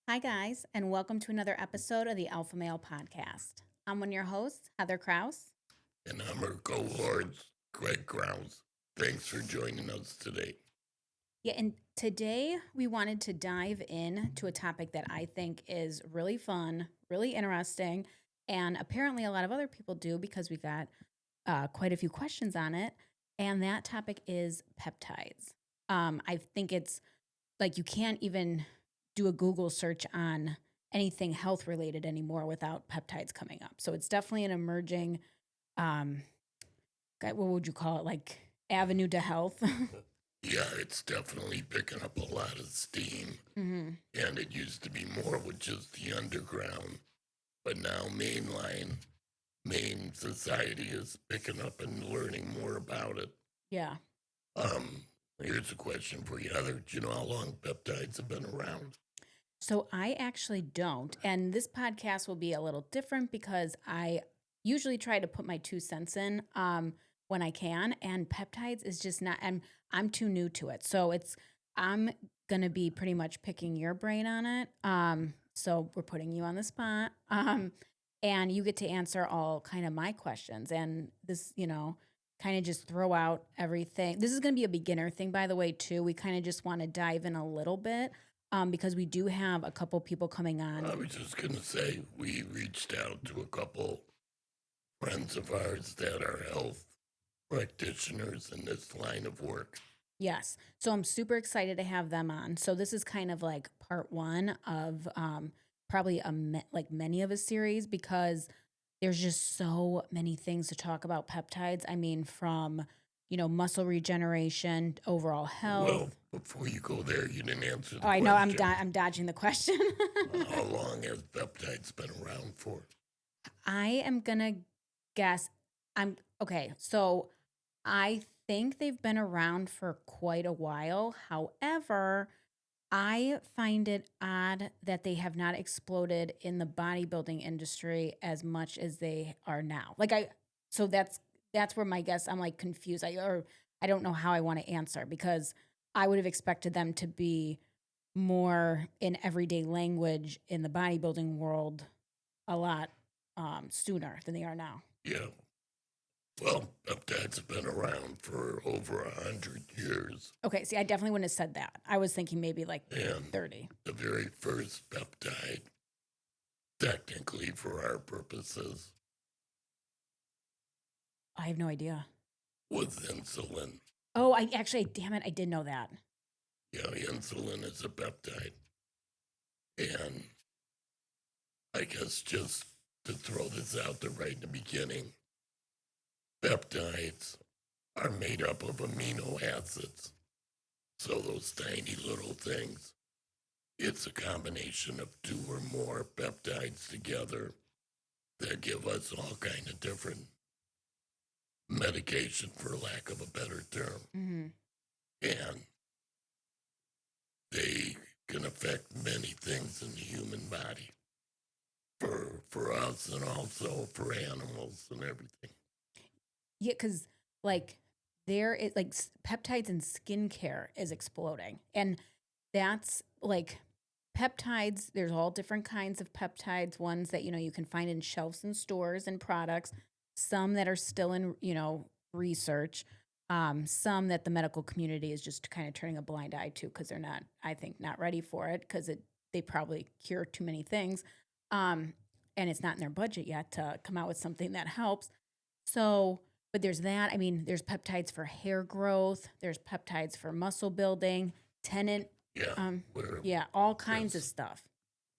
Hi, guys, and welcome to another episode of the Alpha Male Podcast. I'm one of your hosts, Heather Krause. And I'm her cohort, Gregg Krause. Thanks for joining us today. Yeah, and today we wanted to dive in to a topic that I think is really fun, really interesting, and apparently a lot of other people do because we got quite a few questions on it. And that topic is peptides. I think it's like you can't even do a Google search on anything health related anymore without peptides coming up. So it's definitely an emerging, um, what would you call it? Like avenue to health. Yeah, it's definitely picking up a lot of steam. hmm And it used to be more with just the underground. But now main society is picking up and learning more about it. Yeah. Um, Here's a question for you, Heather. Do you know how long peptides have been around? So I actually don't. And this podcast will be a little different because I usually try to put my 2 cents in when I can. And peptides is just not, I'm too new to it. So I'm going to be pretty much picking your brain on it. So we're putting you on the spot. And you get to answer all kind of my questions. And this, kind of just throw out everything. This is going to be a beginner thing, by the way, too. We kind of just want to dive in a little bit because we do have a couple people coming on. I was just going to say, we reached out to a couple friends of ours that are health practitioners in this line of work. Yes. So I'm super excited to have them on. So this is kind of like part one of probably like many of a series because there's just so many things to talk about peptides. I mean, from, muscle regeneration, overall health. Well, before you go there, you didn't answer the Oh, I question. know I'm dodging the question. How long has peptides been around for? I am going to guess I'm okay. So I think they've been around for quite a while. However, I find it odd that they have not exploded in the bodybuilding industry as much as they are now. So that's where my guess. I'm like confused. I don't know how I want to answer because I would have expected them to be more in everyday language in the bodybuilding world a lot sooner than they are now. Yeah. Well, peptides have been around for over 100 years. Okay, see, I definitely wouldn't have said that. I was thinking maybe like And 30. the very first peptide, technically for our purposes, I have no idea. was insulin. Oh, damn it, I did know that. Yeah, insulin is a peptide. And I guess just to throw this out there right in the beginning, peptides are made up of amino acids. So those tiny little things, it's a combination of two or more peptides together that give us all kind of different medication, for lack of a better term. Mm-hmm. And they can affect many things in the human body for us and also for animals and everything. Yeah, because like there is like peptides in skincare is exploding. And that's like peptides, there's all different kinds of peptides, ones that, you can find in shelves and stores and products, some that are still in, research, some that the medical community is just kind of turning a blind eye to because they're not, I think, not ready for it because they probably cure too many things. And it's not in their budget yet to come out with something that helps. So, but there's that. I mean, there's peptides for hair growth, there's peptides for muscle building, tendon, Yeah, yeah, all kinds of stuff.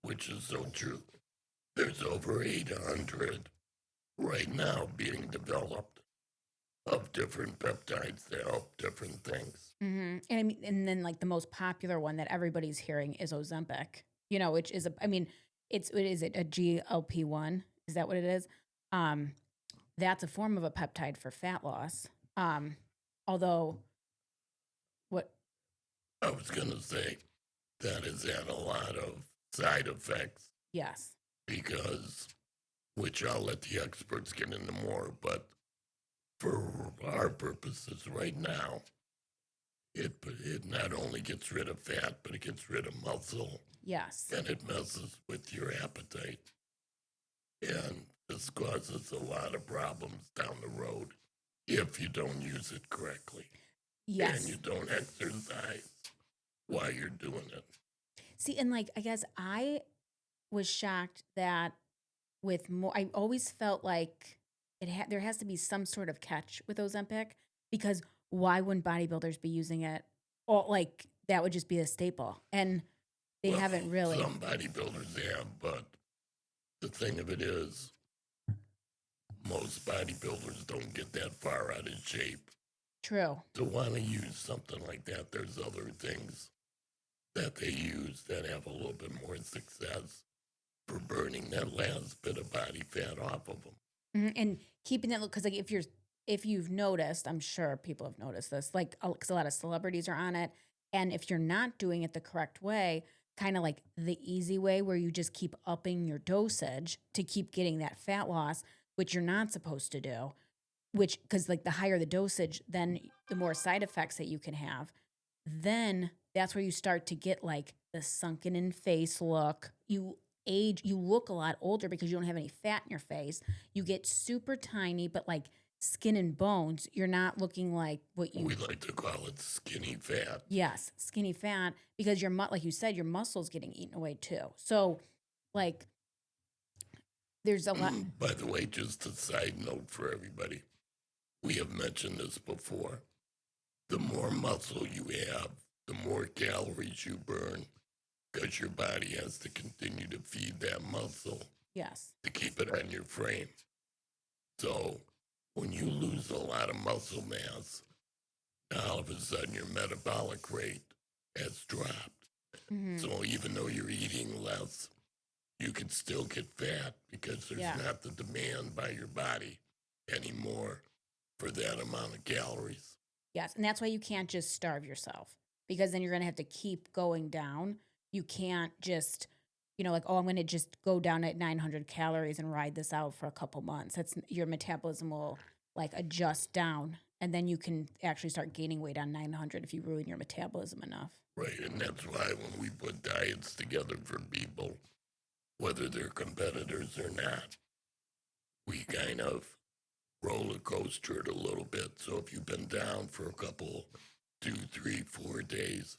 which is so true. There's over 800 right now being developed of different peptides that help different things. And I mean, and then like the most popular one that everybody's hearing is Ozempic. Which is it a GLP-1? Is that what it is? That's a form of a peptide for fat loss. Although, what? I was going to say that has had a lot of side effects Yes. because, which I'll let the experts get into more, but for our purposes right now, it not only gets rid of fat, but it gets rid of muscle, Yes. and it messes with your appetite. And this causes a lot of problems down the road if you don't use it correctly and you Yes. don't exercise while you're doing it. See, and like, I guess I was shocked that with more, I always felt like there has to be some sort of catch with Ozempic because why wouldn't bodybuilders be using it? Or like, that would just be a staple. And they Well, haven't really. some bodybuilders have, but the thing of it is, most bodybuilders don't get that far out of shape True. to want to use something like that. There's other things that they use that have a little bit more success for burning that last bit of body fat off of them. And keeping that look, because like if you've noticed, I'm sure people have noticed this, like because a lot of celebrities are on it, and if you're not doing it the correct way, kind of like the easy way where you just keep upping your dosage to keep getting that fat loss, which you're not supposed to do, which because like the higher the dosage, then the more side effects that you can have, then that's where you start to get like the sunken in face look. You age, you look a lot older because you don't have any fat in your face. You get super tiny, but like skin and bones. You're not looking like what you. We like to call it skinny fat. Yes, skinny fat because like you said, your muscles getting eaten away too. So, like, there's a lot. By the way, just a side note for everybody, we have mentioned this before. The more muscle you have, the more calories you burn because your body has to continue to feed that muscle Yes. to keep it on your frame. So when you lose a lot of muscle mass, all of a sudden your metabolic rate has dropped. Mm-hmm. So even though you're eating less, you can still get fat because there's not the demand by your body anymore for that amount of calories. Yes, and that's why you can't just starve yourself because then you're going to have to keep going down. You can't just, like, oh, I'm going to just go down at 900 calories and ride this out for a couple months. That's your metabolism will like adjust down, and then you can actually start gaining weight on 900 if you ruin your metabolism enough. Right, and that's why when we put diets together for people, whether they're competitors or not, we kind of roller coaster it a little bit. So if you've been down for a couple, 2, 3, 4 days,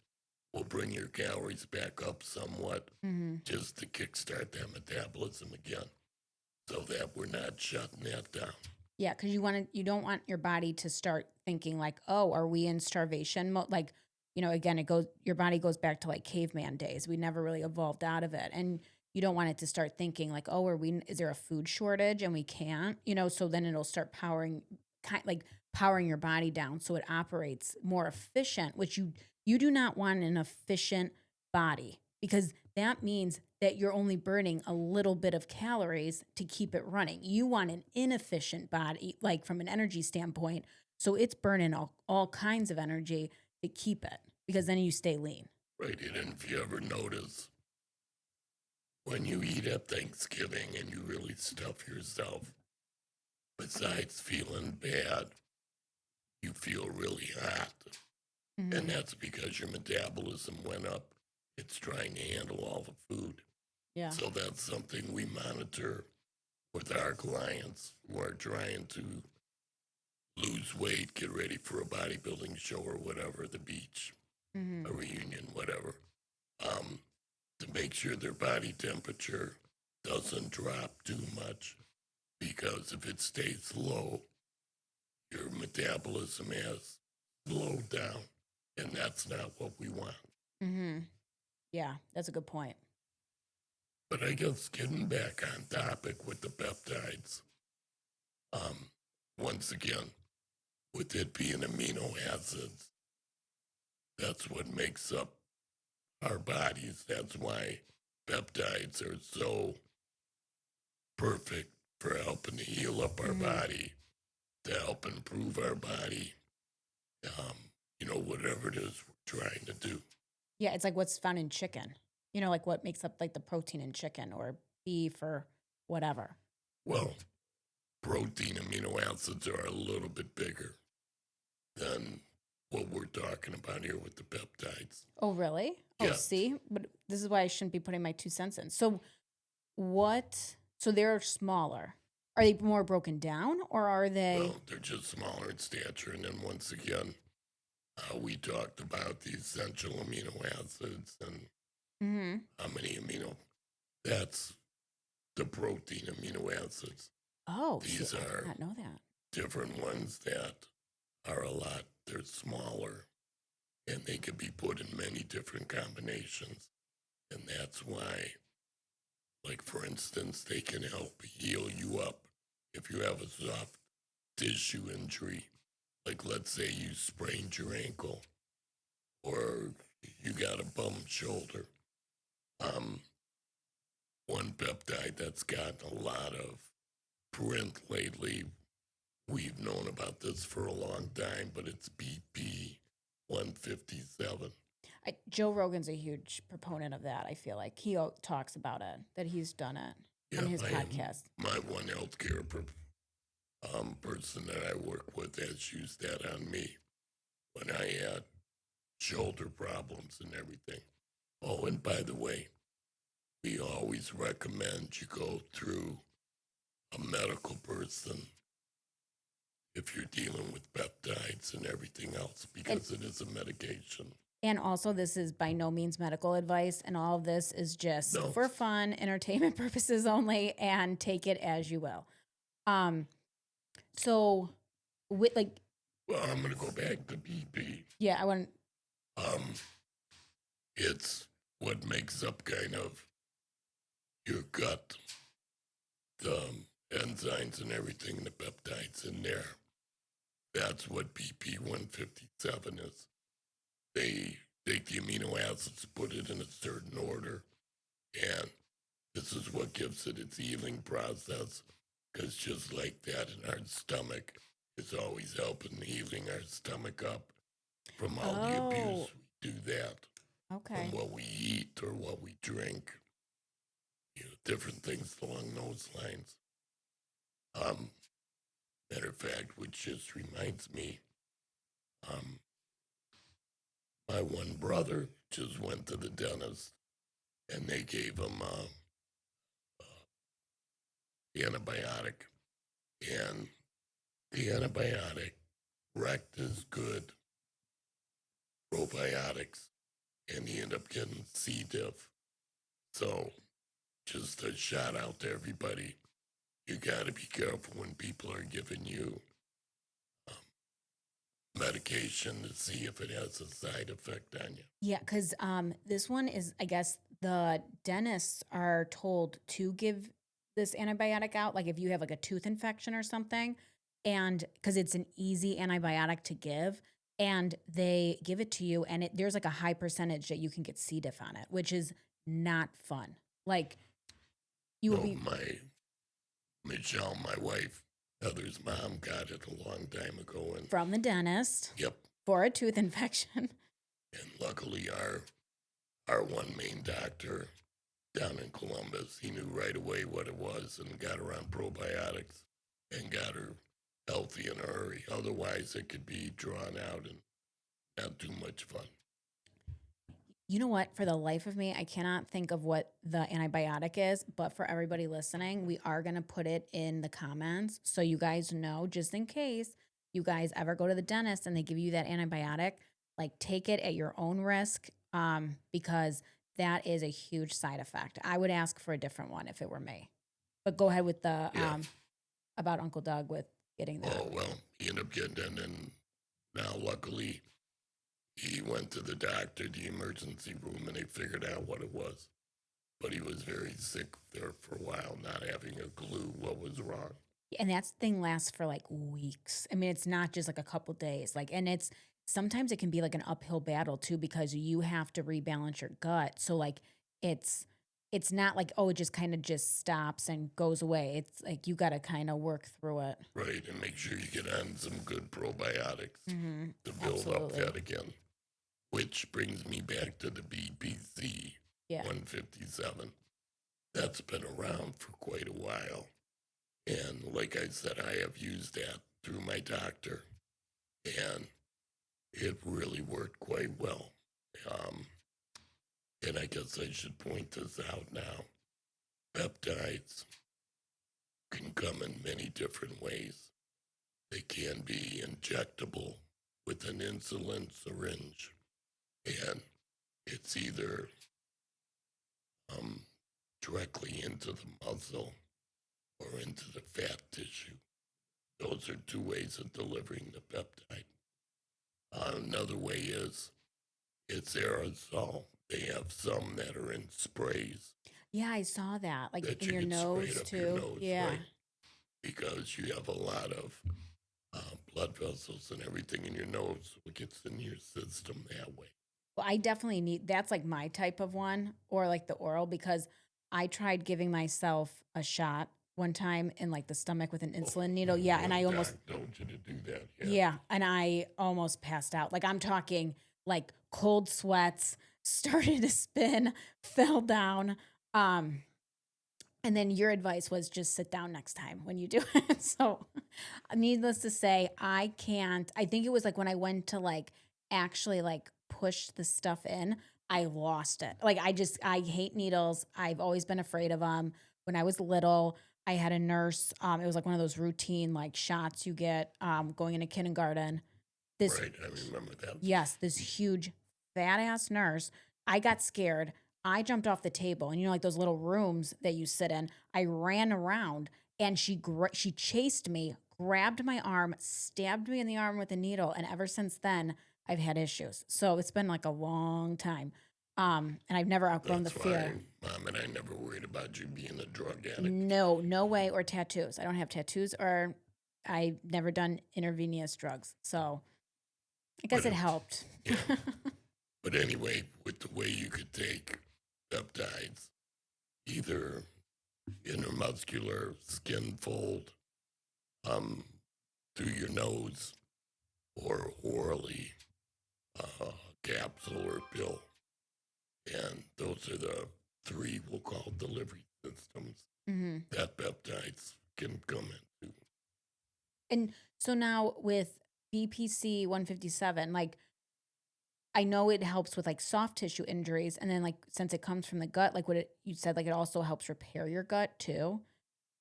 we'll bring your calories back up somewhat just to kickstart that metabolism again so that we're not shutting that down. Yeah, because you don't want your body to start thinking like, oh, are we in starvation mode? Like, again, your body goes back to like caveman days. We never really evolved out of it. And you don't want it to start thinking like, oh, is there a food shortage and we can't, so then it'll start powering your body down so it operates more efficient, which you do not want an efficient body because that means that you're only burning a little bit of calories to keep it running. You want an inefficient body, like from an energy standpoint, so it's burning all kinds of energy to keep it because then you stay lean. Right, and if you ever notice, when you eat at Thanksgiving and you really stuff yourself, besides feeling bad, you feel really hot. Mm-hmm. And that's because your metabolism went up. It's trying to handle all the food. Yeah. So that's something we monitor with our clients who are trying to lose weight, get ready for a bodybuilding show or whatever, the beach, a reunion, whatever, to make sure their body temperature doesn't drop too much because if it stays low, your metabolism has slowed down, and that's not what we want. Mm-hmm. Yeah, that's a good point. But I guess getting back on topic with the peptides, once again, with it being amino acids, that's what makes up our bodies. That's why peptides are so perfect for helping to heal up our body, to help improve our body, whatever it is we're trying to do. Yeah, it's like what's found in chicken. Like what makes up like the protein in chicken or beef or whatever. Well, protein amino acids are a little bit bigger than what we're talking about here with the peptides. Oh, really? Oh, Yeah. see? But this is why I shouldn't be putting my 2 cents in. So what? So they're smaller. Are they more broken down or are they? Well, they're just smaller in stature. And then once again, we talked about the essential amino acids and Mm-hmm. how many that's the protein amino acids. Oh, see, These I did are not know that. different ones that are they're smaller and they can be put in many different combinations. And that's why, like, for instance, they can help heal you up if you have a soft tissue injury. Like, let's say you sprained your ankle or you got a bum shoulder. Um, One peptide that's gotten a lot of print lately. We've known about this for a long time, but it's BP 157. Joe Rogan's a huge proponent of that. I feel like he talks about it, that he's done it Yeah, on his I have podcast. my one healthcare person that I work with has used that on me when I had shoulder problems and everything. Oh, and by the way, we always recommend you go through a medical person if you're dealing with peptides and everything else because it is a medication. And also, this is by no means medical advice, and all of this is just No. for fun, entertainment purposes only, and take it as you will. So with like, Well, I'm going to go back to BP. yeah, I want. Um, it's what makes up kind of your gut, the enzymes and everything, the peptides in there. That's what BP 157 is. They take the amino acids, put it in a certain order, and this is what gives it its healing process. Because just like that in our stomach, it's always helping healing our stomach up from all the abuse. We do that Okay. from what we eat or what we drink. Different things along those lines. Matter of fact, which just reminds me, my one brother just went to the dentist and they gave him antibiotic, and the antibiotic wrecked his good probiotics, and he ended up getting C. diff. So, just a shout out to everybody. You got to be careful when people are giving you medication to see if it has a side effect on you. Yeah, because this one is, I guess, the dentists are told to give this antibiotic out, like if you have like a tooth infection or something, and because it's an easy antibiotic to give, and they give it to you, and there's like a high percentage that you can get C. diff on it, which is not fun. Like you will No, be Michelle, my wife, Heather's mom, got it a long time ago, and from the dentist yep. for a tooth infection. And luckily, our one main doctor down in Columbus, he knew right away what it was and got her on probiotics and got her healthy in a hurry. Otherwise, it could be drawn out and not too much fun. You know what? For the life of me, I cannot think of what the antibiotic is, but for everybody listening, we are going to put it in the comments so you guys know, just in case you guys ever go to the dentist and they give you that antibiotic, like take it at your own risk, because that is a huge side effect. I would ask for a different one if it were me. But go ahead with the about Uncle Doug with getting that. Oh, well, he ended up getting it, and now luckily he went to the doctor, the emergency room, and they figured out what it was. But he was very sick there for a while, not having a clue what was wrong. And that thing lasts for like weeks. I mean, it's not just like a couple days. Like, and it's sometimes it can be like an uphill battle too because you have to rebalance your gut. So like, it's not like, oh, it just kind of just stops and goes away. It's like you got to kind of work through it. Right, and make sure you get on some good probiotics to build Absolutely. up that again. Which brings me back to the BPC 157. That's been around for quite a while. And like I said, I have used that through my doctor. And it really worked quite well. Um, and I guess I should point this out now. Peptides can come in many different ways. They can be injectable with an insulin syringe, and it's either um, directly into the muscle or into the fat tissue. Those are two ways of delivering the peptide. Another way is it's aerosol. They have some that are in sprays Yeah, I saw that. Like that in you your can spray it nose up your too. nose, Yeah. right? Because you have a lot of blood vessels and everything in your nose, so it gets in your system that way. Well, I definitely need that's like my type of one or like the oral because I tried giving myself a shot one time in like the stomach with an Oh, insulin needle. Yeah, and one I almost doc told you to do that, yeah. yeah, and I almost passed out. Like I'm talking like cold sweats, started to spin, fell down. Um and then your advice was just sit down next time when you do it. So, needless to say, I can't. I think it was like when I went to like actually like push the stuff in, I lost it. Like I hate needles. I've always been afraid of them. When I was little, I had a nurse. It was like one of those routine like shots you get going into kindergarten. This Right, I remember that. Yes, this huge fat ass nurse. I got scared. I jumped off the table, and you know, like those little rooms that you sit in. I ran around, and she chased me, grabbed my arm, stabbed me in the arm with a needle, and ever since then, I've had issues. So it's been like a long time, and I've never outgrown the That's why fear. Mom and I never worried about you being a drug addict. No, no way, or tattoos. I don't have tattoos, or I've never done intravenous drugs. So I guess But it helped. yeah. But anyway, with the way you could take peptides, either intramuscular skin fold um, through your nose or orally, capsule or pill. And those are the three we'll call delivery systems Hmm. that peptides can come into. And so now with BPC 157, like I know it helps with like soft tissue injuries. And then like since it comes from the gut, like what you said, like it also helps repair your gut too.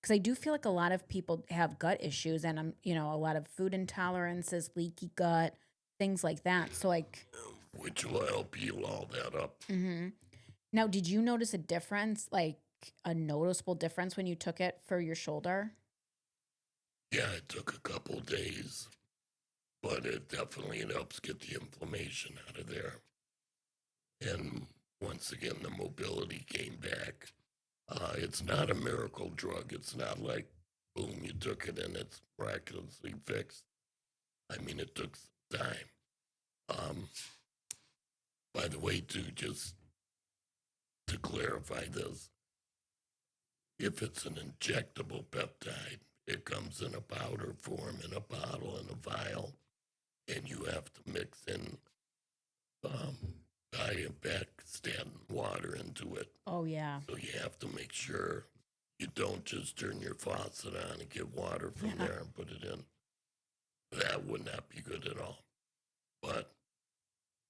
Cause I do feel like a lot of people have gut issues and you know, a lot of food intolerances, leaky gut, things like that. So like, Which will help heal all that up. hmm now, did you notice a difference, like a noticeable difference when you took it for your shoulder? Yeah, it took a couple days, but it helps get the inflammation out of there. And once again, the mobility came back. It's not a miracle drug. It's not like, boom, you took it and it's miraculously fixed. I mean, it took some time. Um, by the way, too, just to clarify this, if it's an injectable peptide, it comes in a powder form, in a bottle, in a vial, and you have to mix in um, diabetic water into it. Oh yeah. So you have to make sure you don't just turn your faucet on and get water from Yeah. there and put it in. That would not be good at all. But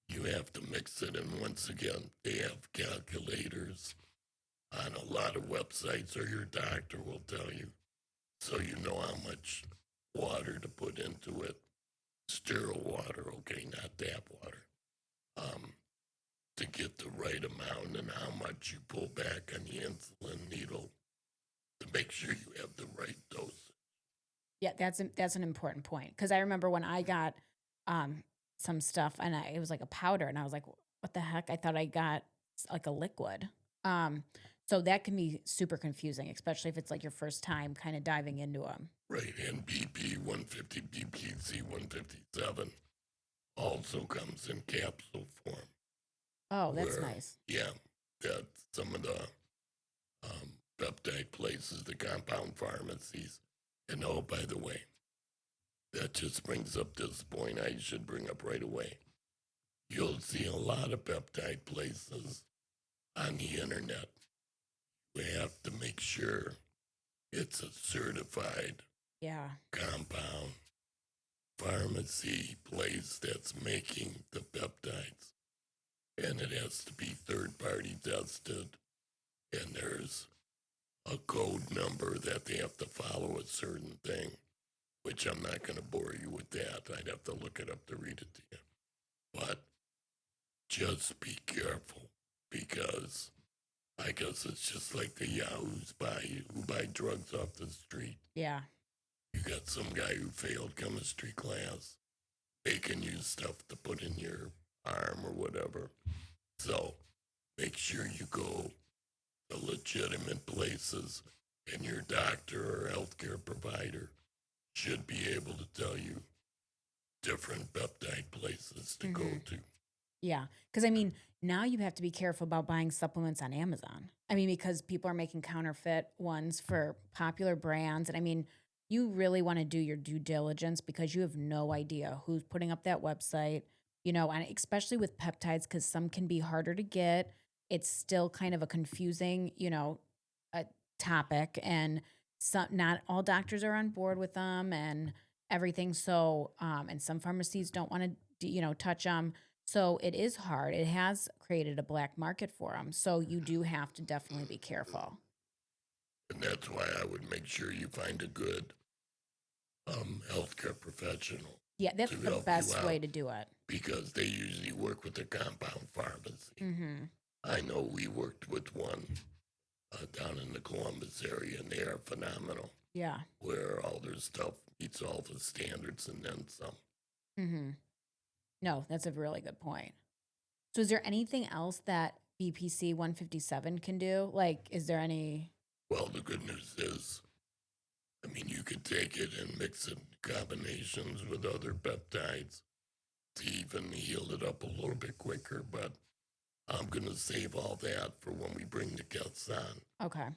you have to mix it. And once again, they have calculators on a lot of websites, or your doctor will tell you. So you know how much water to put into it. Sterile water, okay, not tap water. Um, to get the right amount and how much you pull back on the insulin needle to make sure you have the right dose. Yeah, that's an important point because I remember when I got some stuff and it was like a powder and I was like, what the heck? I thought I got like a liquid. Um, so that can be super confusing, especially if it's like your first time kind of diving into them. Right, and BP 150, BPC 157 also comes in capsule form. Oh, that's Where, nice. yeah, that some of the peptide places, the compound pharmacies, and oh, by the way, that just brings up this point I should bring up right away. You'll see a lot of peptide places on the internet. We have to make sure it's a certified Yeah. compound pharmacy place that's making the peptides, and it has to be third-party tested, and there's a code number that they have to follow a certain thing, which I'm not going to bore you with that. I'd have to look it up to read it to you. But just be careful, because I guess it's just like the yahoos who buy drugs off the street. Yeah. You got some guy who failed chemistry class. They can use stuff to put in your arm or whatever. So make sure you go to legitimate places, and your doctor or healthcare provider should be able to tell you different peptide places to go to. Yeah. Because, I mean, now you have to be careful about buying supplements on Amazon. I mean, because people are making counterfeit ones for popular brands. And I mean, you really want to do your due diligence, because you have no idea who's putting up that website, and especially with peptides, because some can be harder to get. It's still kind of a confusing, a topic. And not all doctors are on board with them and everything. So, and some pharmacies don't want to, touch them. So it is hard. It has created a black market for them. So you do have to definitely be careful. And that's why I would make sure you find a good healthcare professional. Yeah, that's the best way to do it. Because they usually work with a compound pharmacy. I know we worked with one down in the Columbus area, and they are phenomenal. Yeah. Where all their stuff meets all the standards and then some. No, that's a really good point. So is there anything else that BPC 157 can do? Like, is there any? Well, the good news is, I mean, you could take it and mix it in combinations with other peptides to even heal it up a little bit quicker, but I'm going to save all that for when we bring the guests on. Okay.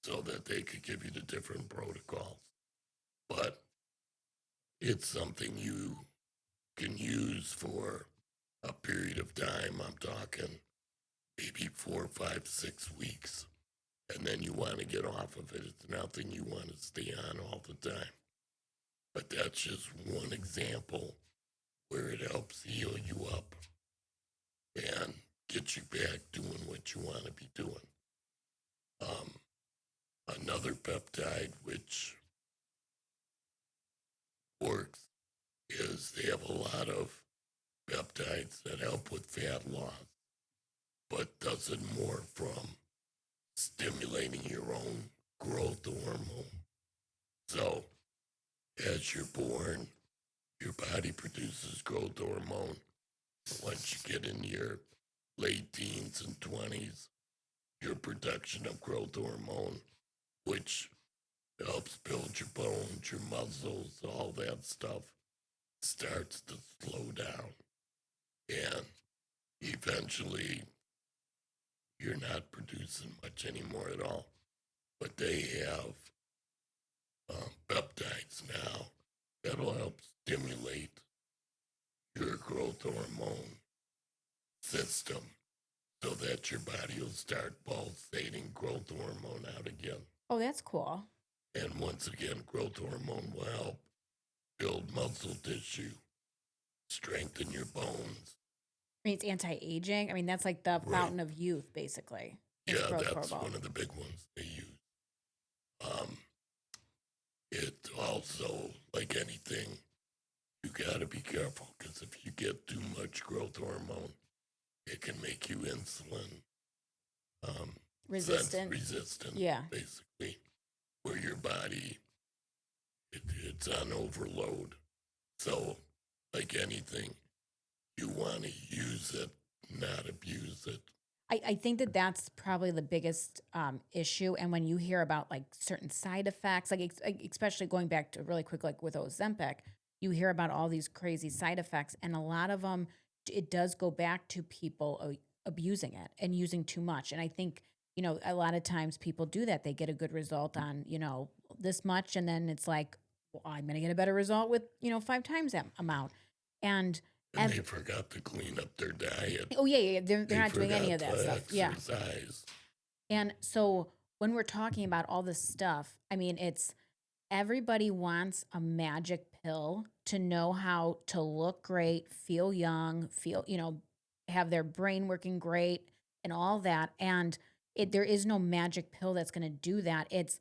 So that they could give you the different protocols. But it's something you can use for a period of time. I'm talking maybe 4, 5, 6 weeks. And then you want to get off of it. It's nothing you want to stay on all the time. But that's just one example where it helps heal you up and get you back doing what you want to be doing. Another peptide which works is they have a lot of peptides that help with fat loss, but does it more from stimulating your own growth hormone. So as you're born, your body produces growth hormone. Once you get in your late teens and 20s, your production of growth hormone, which helps build your bones, your muscles, all that stuff, starts to slow down. And eventually, you're not producing much anymore at all. But they have peptides now that'll help stimulate your growth hormone system so that your body will start pulsating growth hormone out again. Oh, that's cool. And once again, growth hormone will help build muscle tissue, strengthen your bones. I mean, it's anti-aging. I mean, that's like the fountain of youth, basically. Yeah, that's one of the big ones they use. It also, like anything, you got to be careful, because if you get too much growth hormone, it can make you insulin resistant. Yeah. Basically, where your body, it's on overload. So, like anything, you want to use it, not abuse it. I think that that's probably the biggest issue. And when you hear about like certain side effects, like especially going back to really quick, like with Ozempic, you hear about all these crazy side effects. And a lot of them, it does go back to people abusing it and using too much. And I think, a lot of times people do that. They get a good result on, this much. And then it's like, well, I'm going to get a better result with, 5 times that amount. And they forgot to clean up their diet. Oh, yeah. They're not doing any of that stuff. Exercise. Yeah. And so when we're talking about all this stuff, I mean, it's everybody wants a magic pill to know how to look great, feel young, have their brain working great and all that. And there is no magic pill that's going to do that. It's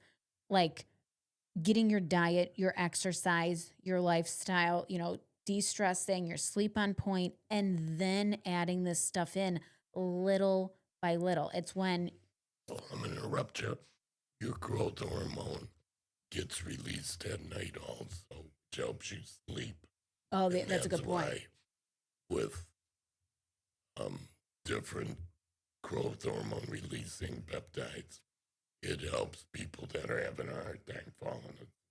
like getting your diet, your exercise, your lifestyle, de-stressing, your sleep on point, and then adding this stuff in little by little. It's when, Well, I'm going to interrupt you. Your growth hormone gets released at night also, which helps you sleep. oh, And that's a that's good point. why with um, different growth hormone releasing peptides, it helps people that are having a hard time falling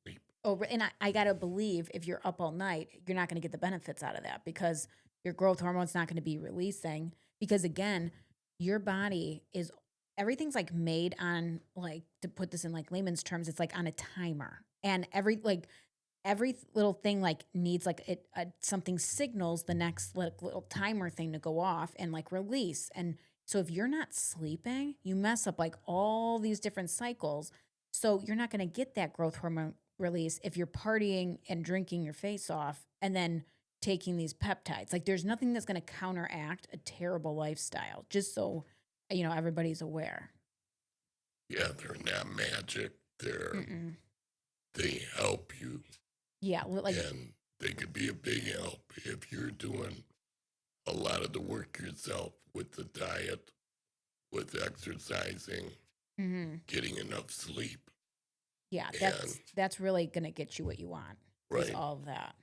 asleep. Oh, and I got to believe if you're up all night, you're not going to get the benefits out of that because your growth hormone's not going to be releasing. Because again, your body is, everything's like made on, like, to put this in like layman's terms, it's like on a timer. And every little thing like needs like something signals the next little timer thing to go off and like release. And so if you're not sleeping, you mess up like all these different cycles. So you're not going to get that growth hormone release if you're partying and drinking your face off and then taking these peptides. Like there's nothing that's going to counteract a terrible lifestyle. Just so everybody's aware. Yeah, they're not magic. Mm-mm. They help you, Yeah, and they could be a big help if you're doing a lot of the work yourself with the diet, with exercising, mm-hmm. getting enough sleep. Yeah, And that's really gonna get you what you want. Is right, all of that.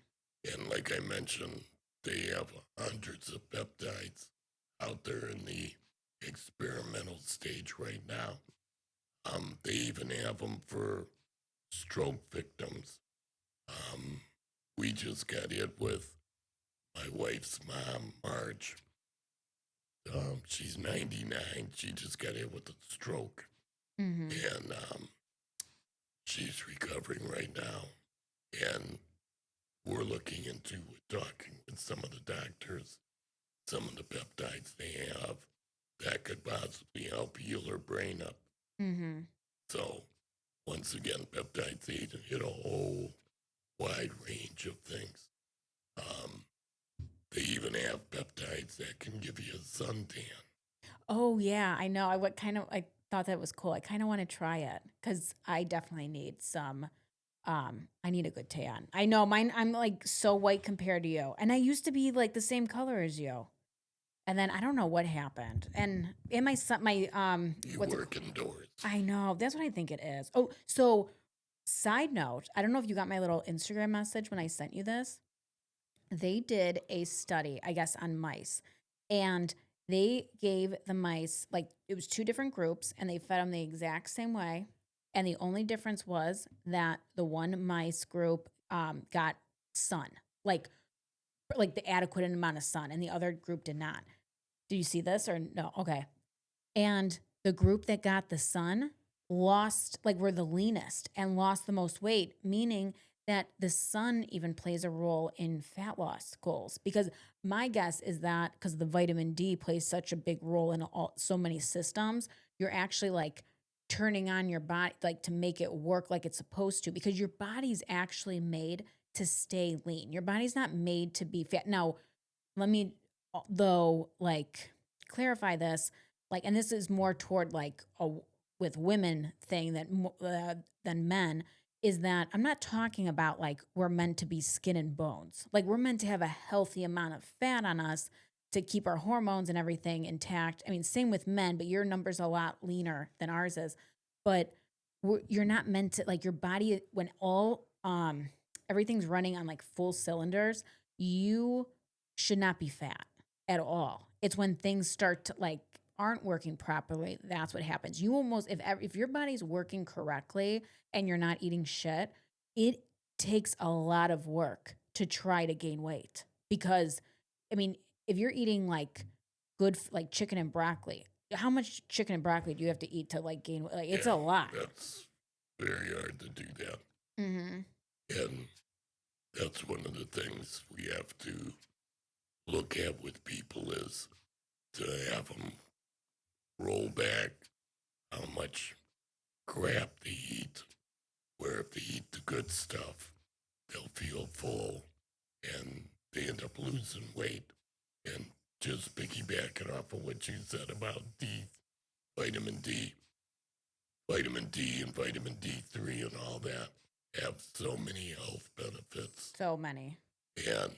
and like I mentioned, they have hundreds of peptides out there in the experimental stage right now. They even have them for stroke victims. Um, we just got hit with my wife's mom, Marge. She's 99. She just got hit with a stroke, Mm-hmm. and she's recovering right now. And we're looking into talking with some of the doctors, some of the peptides they have that could possibly help heal her brain up. Mm-hmm. So, once again, peptides hit a whole wide range of things. Um, they even have peptides that can give you a suntan. Oh yeah, I know. I thought that was cool. I kind of want to try it because I definitely need some. I need a good tan. I know mine. I'm like so white compared to you, and I used to be like the same color as you. And then I don't know what happened. And my son, You what's it? work indoors. I know that's what I think it is. Oh, so side note, I don't know if you got my little Instagram message when I sent you this. They did a study, I guess, on mice, and they gave the mice like it was two different groups, and they fed them the exact same way. And the only difference was that the one mice group got sun, like the adequate amount of sun, and the other group did not. Do you see this or no? Okay. And the group that got the sun lost, like, were the leanest and lost the most weight, meaning that the sun even plays a role in fat loss goals. Because my guess is that because the vitamin D plays such a big role in so many systems, you're actually like turning on your body, like to make it work like it's supposed to, because your body's actually made to stay lean. Your body's not made to be fat. Now, let me, though, like, clarify this, like, and this is more toward like a with women thing than men, is that I'm not talking about like we're meant to be skin and bones. Like we're meant to have a healthy amount of fat on us to keep our hormones and everything intact. I mean, same with men, but your number's a lot leaner than ours is. But you're not meant to, like, your body, when all everything's running on like full cylinders, you should not be fat at all. It's when things start to like aren't working properly, that's what happens. You almost, if your body's working correctly and you're not eating shit, it takes a lot of work to try to gain weight. Because I mean, if you're eating like good like chicken and broccoli, how much chicken and broccoli do you have to eat to like gain weight? Like it's Yeah, a lot. that's very hard to do that. Mm-hmm. And that's one of the things we have to look at with people is to have them roll back how much crap they eat, where if they eat the good stuff, they'll feel full and they end up losing weight. And just piggybacking off of what you said about vitamin D, vitamin D and vitamin D3 and all that have so many health benefits. So many. And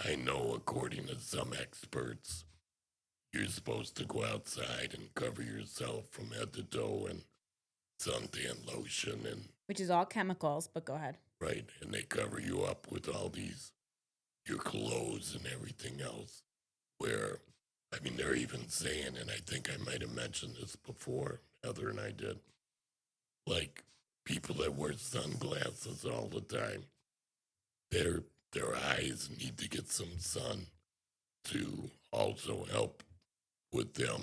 I know, according to some experts, you're supposed to go outside and cover yourself from head to toe in suntan lotion and Which is all chemicals, but go ahead. right, and they cover you up with all these your clothes and everything else. Where, I mean, they're even saying, and I think I might have mentioned this before, Heather and I did, like people that wear sunglasses all the time, their eyes need to get some sun to also help with them.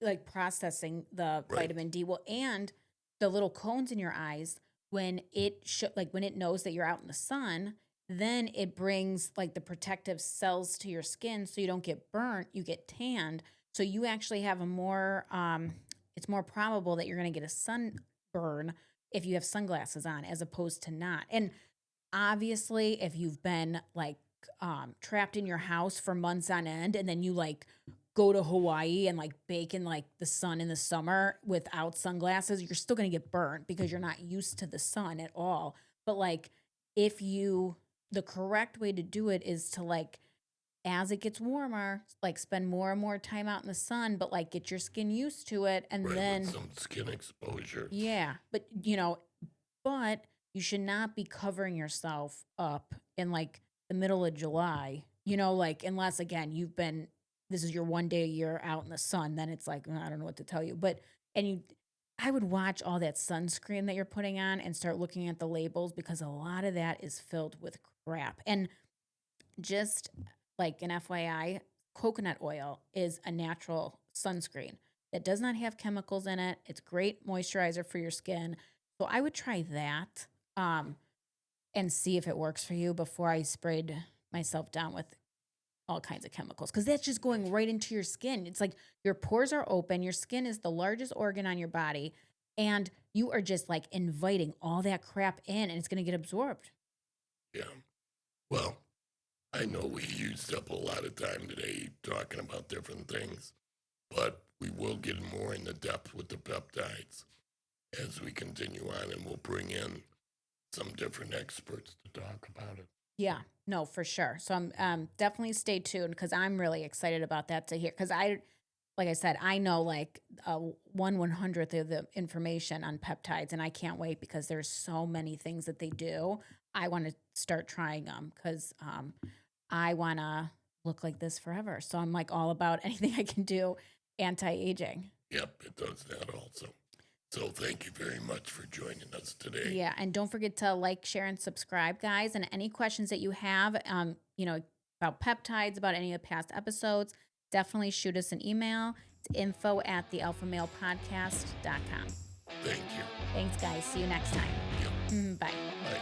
Like processing the Right. vitamin D. Well, and the little cones in your eyes, when when it knows that you're out in the sun, then it brings like the protective cells to your skin so you don't get burnt, you get tanned. So you actually have a more it's more probable that you're going to get a sunburn if you have sunglasses on as opposed to not. And obviously, if you've been like trapped in your house for months on end and then you like go to Hawaii and like bake in like the sun in the summer without sunglasses, you're still going to get burnt because you're not used to the sun at all. But like the correct way to do it is to like as it gets warmer, like spend more and more time out in the sun, but like get your skin used to it and Right, then with some skin exposure. yeah, but but you should not be covering yourself up in like the middle of July, like unless again this is your one day a year out in the sun, then it's like I don't know what to tell you. But I would watch all that sunscreen that you're putting on and start looking at the labels because a lot of that is filled with crap. And just like an FYI, coconut oil is a natural sunscreen that does not have chemicals in it. It's great moisturizer for your skin. So I would try that and see if it works for you before I sprayed myself down with all kinds of chemicals because that's just going right into your skin. It's like your pores are open, your skin is the largest organ on your body, and you are just like inviting all that crap in and it's going to get absorbed. Yeah. Well, I know we used up a lot of time today talking about different things, but we will get more into depth with the peptides as we continue on, and we'll bring in some different experts to talk about it. Yeah, no, for sure. So I'm definitely stay tuned because I'm really excited about that to hear. Because like I said, I know like 1/100th of the information on peptides, and I can't wait because there's so many things that they do. I want to start trying them because I want to look like this forever. So I'm like all about anything I can do anti-aging. Yep, it does that also. So thank you very much for joining us today. Yeah, and don't forget to like, share, and subscribe, guys. And any questions that you have, about peptides, about any of the past episodes, definitely shoot us an email. It's info@thealphamalepodcast.com. Thank you. Thanks, guys. See you next time. Yep. Bye. Bye.